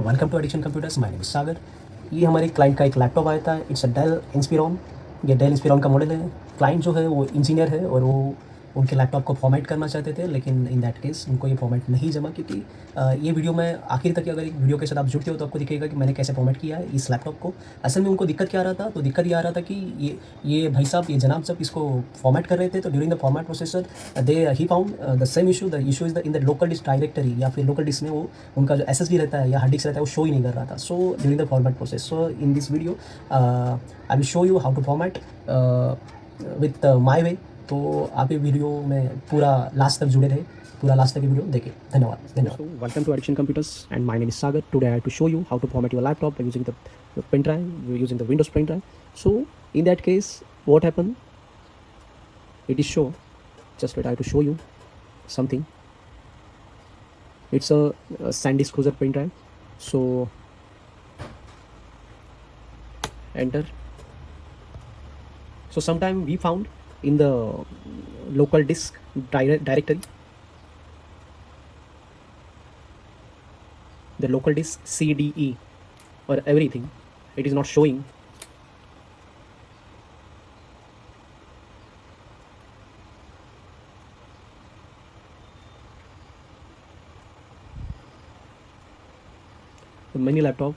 Welcome to addition computers. My name is Sagar. ये हमारे client का एक लैपटॉप आया था। It's a Dell Inspiron. ये डेल इंस्पिरॉन का मॉडल है। क्लाइंट जो है वो इंजीनियर है और वो उनके लैपटॉप को फॉर्मेट करना चाहते थे, लेकिन इन दैट केस उनको ये फॉर्मेट नहीं जमा, क्योंकि ये वीडियो में आखिर तक अगर एक वीडियो के साथ आप जुड़ते हो तो आपको दिखेगा कि मैंने कैसे फॉर्मेट किया है इस लैपटॉप को। असल में उनको दिक्कत क्या आ रहा था, तो दिक्कत ये आ रहा था कि ये भाई साहब, ये जनाब जब इसको फॉर्मेट कर रहे थे तो during the format processor they he found the same issue. The issue is the in the local disk directory, या फिर लोकल डिस्क में वो उनका जो SSD रहता है या हार्ड डिस्क रहता है वो शो ही नहीं कर रहा था। So during the format process, so in this video I will show you how to format with my way. तो आप ये वीडियो में पूरा लास्ट तक जुड़े रहे, पूरा लास्ट तक ये वीडियो देखें। धन्यवाद धन्यवाद। Welcome to addition computers and my name is Sagar. Today I have to show you how to format your laptop using the pen drive, using the Windows pen drive. So in that case, what happened? It is show. Just wait, I have to show you something. It's a SanDisk Cruiser pen drive. So enter. So sometime we found in the local disk directory, the local disk CDE or everything, it is not showing. The many laptop,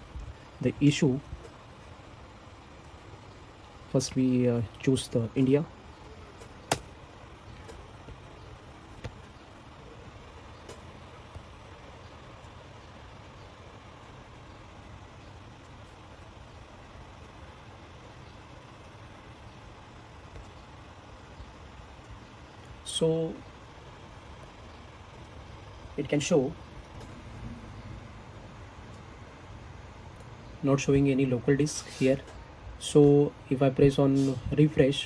the issue, first we choose the India. So it can show, not showing any local disk here. So if I press on refresh,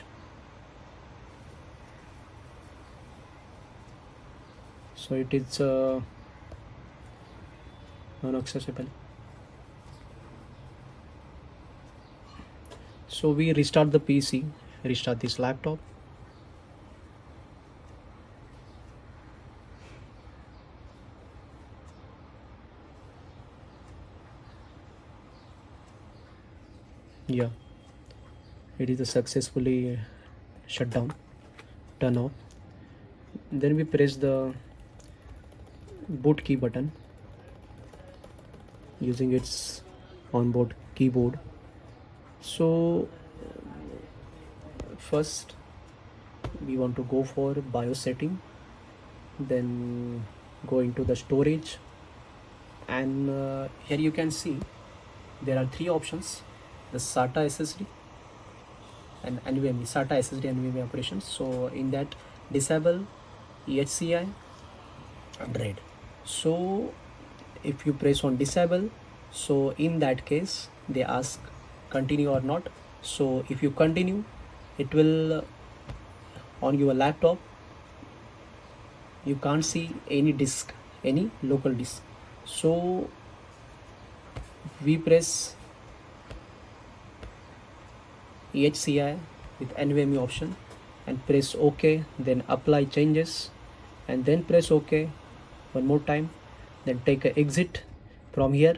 so it is non-accessible. So we restart the PC, restart this laptop. Yeah, it is successfully shut down, turn off. Then we press the boot key button using its onboard keyboard. So first we want to go for BIOS setting, then go into the storage, and here you can see there are three options: the SATA SSD and NVMe, SATA SSD NVMe operations. So in that, disable EHCI and RAID. So if you press on disable, so in that case they ask continue or not. So if you continue, it will on your laptop you can't see any disk, any local disk. So we press EHCI with NVMe option and press OK, then apply changes and then press OK one more time, then take a exit from here,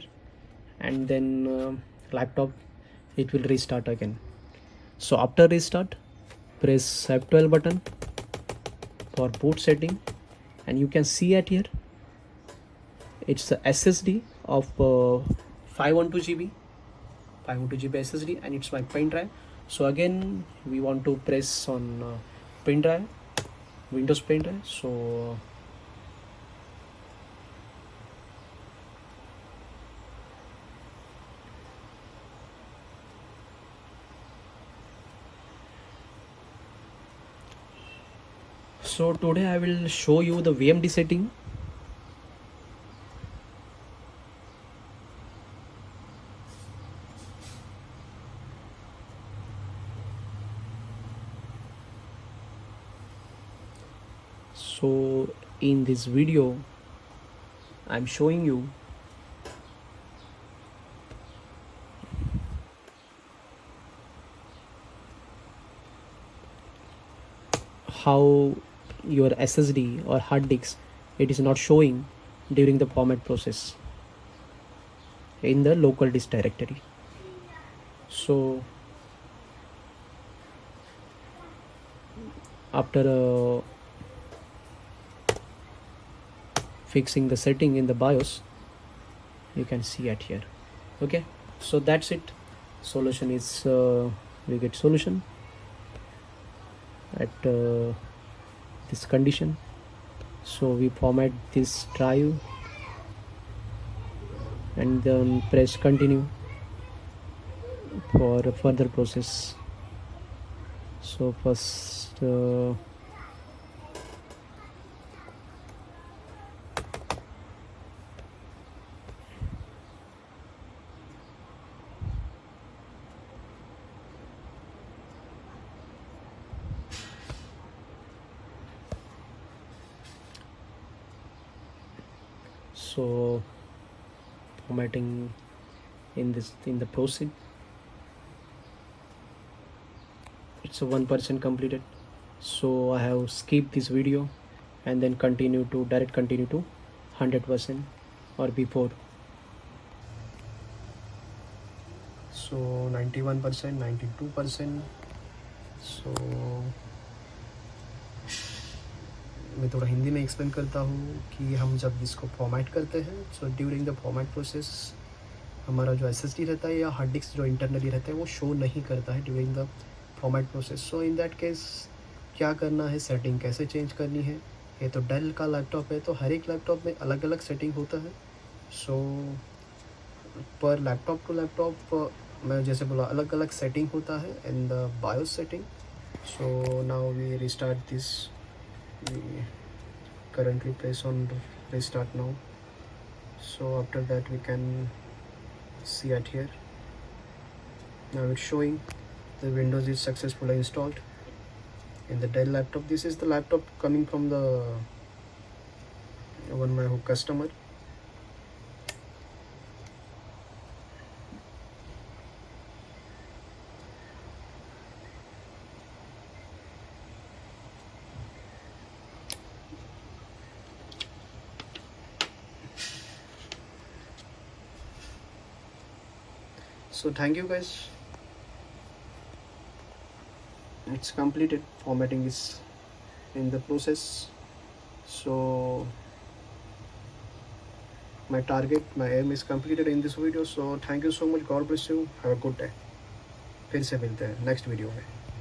and then laptop it will restart again. So after restart, press F12 button for boot setting, and you can see at here it's the SSD of 512 GB SSD, and it's my pen drive. So again we want to press on pen drive, Windows pen drive. So today I will show you the VMD setting. So in this video I'm showing you how your SSD or hard disk, it is not showing during the format process. in the local disk directory. So after fixing the setting in the BIOS, you can see at here. Okay, so that's it. Solution is we get solution at this condition. So we format this drive and then press continue for further process. So first so formatting in the proceed, it's a 1% completed. So I have skipped this video and then continue to 100% or before. So 91%, 92%. So मैं थोड़ा हिंदी में explain करता हूँ कि हम जब इसको format करते हैं, सो ड्यूरिंग द फॉर्मेट प्रोसेस हमारा जो SSD रहता है या हार्ड डिस्क जो इंटरनली रहता है वो शो नहीं करता है during the format process. So in that case क्या करना है, सेटिंग कैसे चेंज करनी है. ये तो डेल का लैपटॉप है तो हर एक लैपटॉप में अलग अलग सेटिंग होता है. सो पर लैपटॉप टू लैपटॉप मैं जैसे बोला अलग अलग सेटिंग होता है in the BIOS setting. So now we restart this. We currently press on restart now. So after that we can see at here. Now it's showing the Windows is successfully installed in the Dell laptop. This is the laptop coming from the one my customer. So thank you guys, it's completed. Formatting is in the process. So my aim is completed in this video. So thank you so much. God bless you. Have a good day. फिर से मिलते हैं next video में.